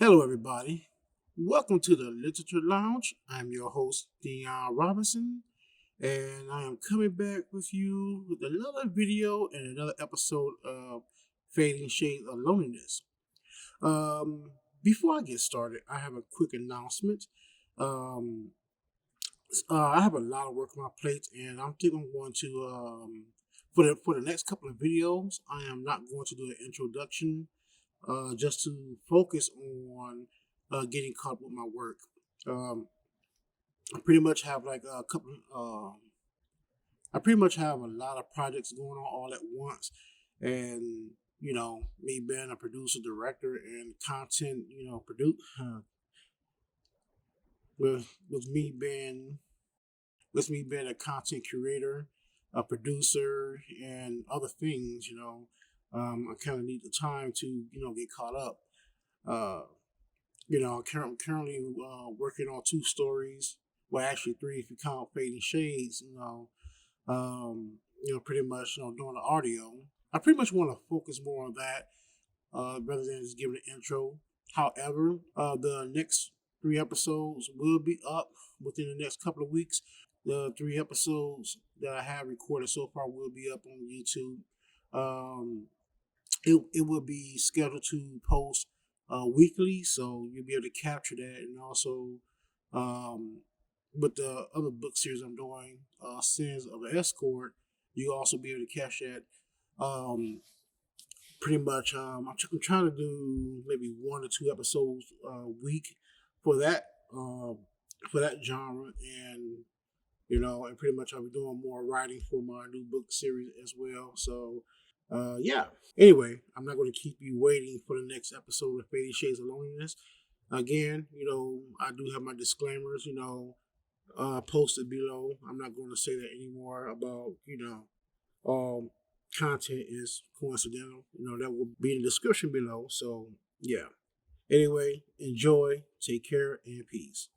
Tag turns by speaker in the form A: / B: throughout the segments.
A: Hello, everybody. Welcome to the Literature Lounge. I'm your host, Dion Robinson, and I am coming back with you with another video and another episode of Fading Shades of Loneliness. Um, Before I get started, I have a quick announcement. Um, I have a lot of work on my plate, and I think I'm going to for the next couple of videos. I am not going to do an introduction just to focus on getting caught up with my work. Um, I pretty much have like a couple. I pretty much have a lot of projects going on all at once, and me being a producer, director, and content, produce with me being a content curator, a producer, and other things. I kind of need the time to get caught up. Uh, I'm currently working on two stories. Well, actually three if you count Fading Shades. Pretty much doing the audio. I pretty much want to focus more on that rather than just giving an intro. However, the next three episodes will be up within the next couple of weeks. The three episodes that I have recorded so far will be up on YouTube. Um, it will be scheduled to post weekly, so you'll be able to capture that. And also, with the other book series I'm doing, Sins of an Escort, you also be able to catch that. Pretty much, I'm trying to do maybe one or two episodes a week for that genre, and and pretty much I'll be doing more writing for my new book series as well. So, yeah. Anyway, I'm not going to keep you waiting for the next episode of Fading Shades of Loneliness. Again, I do have my disclaimers, posted below. I'm not going to say that anymore about, content is coincidental. That will be in the description below. So, yeah. Anyway, enjoy, take care, and peace.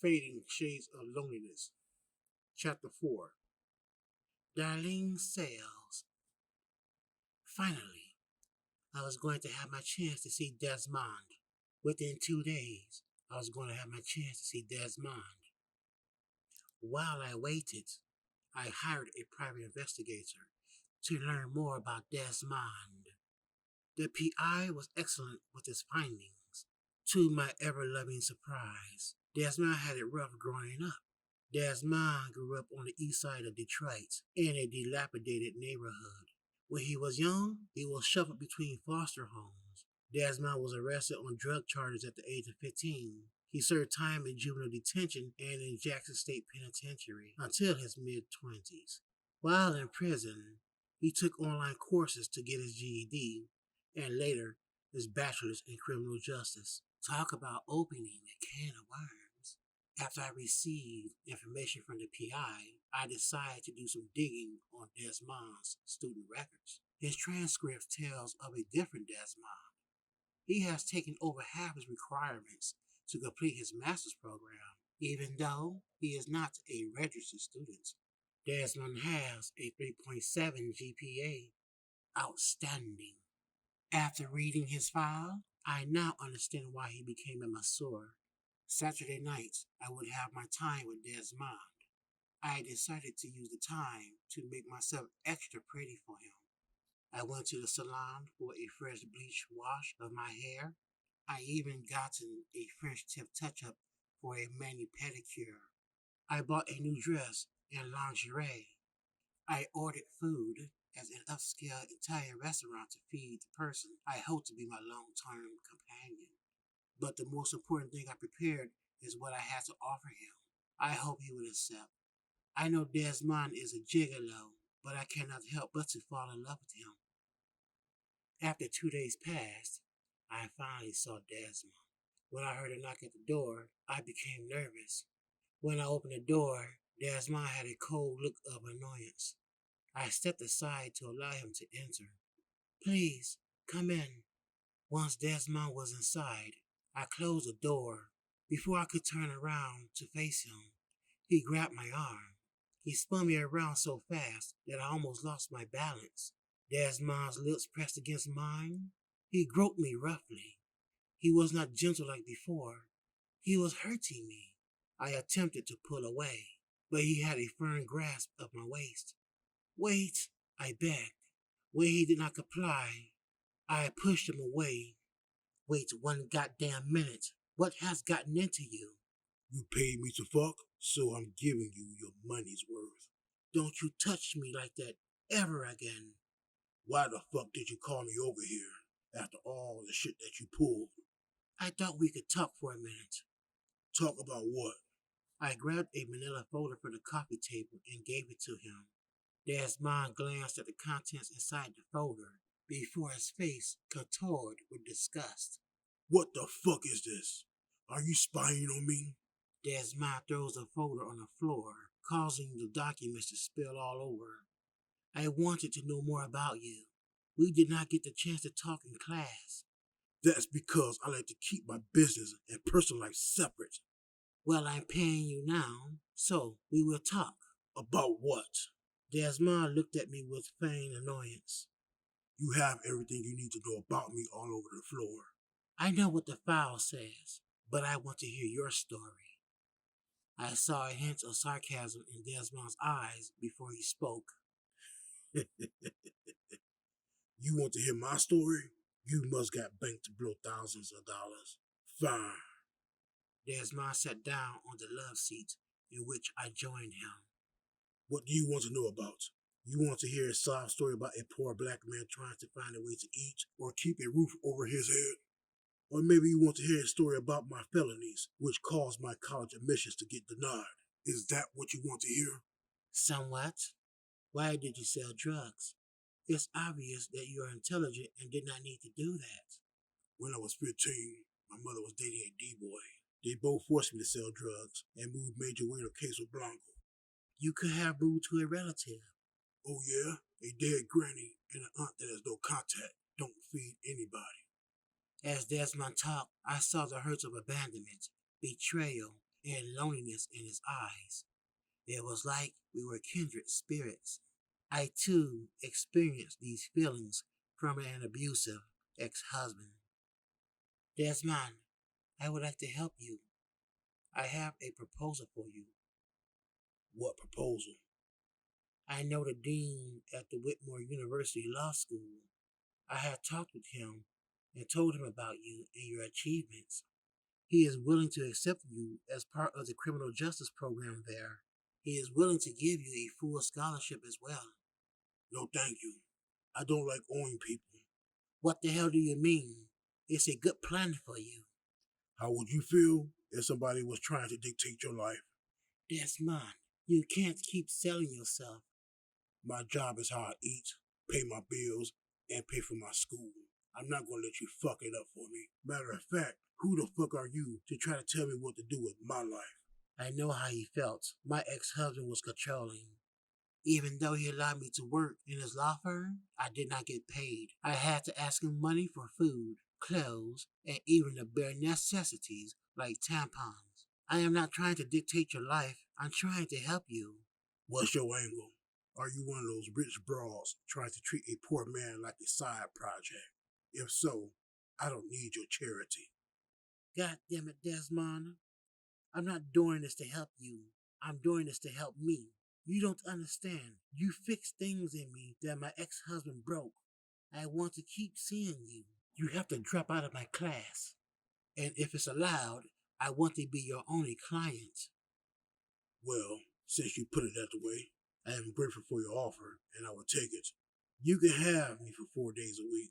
A: Fading Shades of Loneliness, Chapter 4. Darlene sails. Finally, I was going to have my chance to see Desmond. Within 2 days, I was going to have my chance to see Desmond. While I waited, I hired a private investigator to learn more about Desmond. The PI was excellent with his findings. To my ever-loving surprise, Desmond had it rough growing up. Desmond grew up on the east side of Detroit in a dilapidated neighborhood. When he was young, he was shuffled between foster homes. Desmond was arrested on drug charges at the age of 15. He served time in juvenile detention and in Jackson State Penitentiary until his mid-20s. While in prison, he took online courses to get his GED and later his bachelor's in criminal justice. Talk about opening a can of worms. After I received information from the PI, I decided to do some digging on Desmond's student records. His transcript tells of a different Desmond. He has taken over half his requirements to complete his master's program, even though he is not a registered student. Desmond has a 3.7 GPA. Outstanding. After reading his file, I now understand why he became a masseur. Saturday nights, I would have my time with Desmond. I decided to use the time to make myself extra pretty for him. I went to the salon for a fresh bleach wash of my hair. I even gotten a French tip touch-up for a mani pedicure. I bought a new dress and lingerie. I ordered food as an upscale Italian restaurant to feed the person I hope to be my long-term companion. But the most important thing I prepared is what I had to offer him. I hope he would accept. I know Desmond is a gigolo, but I cannot help but to fall in love with him. After 2 days passed, I finally saw Desmond. When I heard a knock at the door, I became nervous. When I opened the door, Desmond had a cold look of annoyance. I stepped aside to allow him to enter. Please, come in. Once Desmond was inside, I closed the door. Before I could turn around to face him, he grabbed my arm. He spun me around so fast that I almost lost my balance. Desmond's lips pressed against mine. He groped me roughly. He was not gentle like before. He was hurting me. I attempted to pull away, but he had a firm grasp of my waist. Wait, I begged. When he did not comply, I pushed him away. Wait 1 goddamn minute. What has gotten into you? You paid me to fuck, so I'm giving you your money's worth. Don't you touch me like that ever again. Why the fuck did you call me over here after all the shit that you pulled? I thought we could talk for a minute. Talk about what? I grabbed a manila folder from the coffee table and gave it to him. Desmond glanced at the contents inside the folder before his face contorted with disgust. What the fuck is this? Are you spying on me? Desmond throws the folder on the floor, causing the documents to spill all over. I wanted to know more about you. We did not get the chance to talk in class. That's because I like to keep my business and personal life separate. Well, I'm paying you now, so we will talk. About what? Desmond looked at me with feigned annoyance. You have everything you need to know about me all over the floor. I know what the file says, but I want to hear your story. I saw a hint of sarcasm in Desmond's eyes before he spoke. You want to hear my story? You must got banked to blow thousands of dollars. Fine. Desmond sat down on the love seat, in which I joined him. What do you want to know about? You want to hear a sob story about a poor black man trying to find a way to eat or keep a roof over his head? Or maybe you want to hear a story about my felonies, which caused my college admissions to get denied. Is that what you want to hear? Somewhat. Why did you sell drugs? It's obvious that you are intelligent and did not need to do that. When I was 15, my mother was dating a D-boy. They both forced me to sell drugs and move Major Way to Queso Blanco. You could have moved to a relative. Oh yeah? A dead granny and an aunt that has no contact. Don't feed anybody. As Desmond talked, I saw the hurts of abandonment, betrayal, and loneliness in his eyes. It was like we were kindred spirits. I too experienced these feelings from an abusive ex-husband. Desmond, I would like to help you. I have a proposal for you. What proposal? I know the dean at the Whitmore University Law School. I had talked with him and told him about you and your achievements. He is willing to accept you as part of the criminal justice program there. He is willing to give you a full scholarship as well. No, thank you. I don't like owing people. What the hell do you mean? It's a good plan for you. How would you feel if somebody was trying to dictate your life? Desmond, you can't keep selling yourself. My job is how I eat, pay my bills, and pay for my school. I'm not gonna let you fuck it up for me. Matter of fact, who the fuck are you to try to tell me what to do with my life? I know how he felt. My ex-husband was controlling. Even though he allowed me to work in his law firm, I did not get paid. I had to ask him money for food, clothes, and even the bare necessities like tampons. I am not trying to dictate your life. I'm trying to help you. What's your angle? Are you one of those rich bras trying to treat a poor man like a side project? If so, I don't need your charity. God damn it, Desmond. I'm not doing this to help you. I'm doing this to help me. You don't understand. You fixed things in me that my ex-husband broke. I want to keep seeing you. You have to drop out of my class. And if it's allowed, I want to be your only client. Well, since you put it that way, I am grateful for your offer, and I will take it. You can have me for 4 days a week.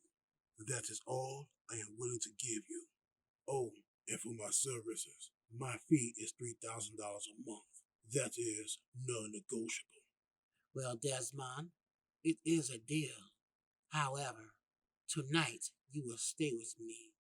A: That is all I am willing to give you. Oh, and for my services, my fee is $3,000 a month. That is non-negotiable. Well, Desmond, it is a deal. However, tonight you will stay with me.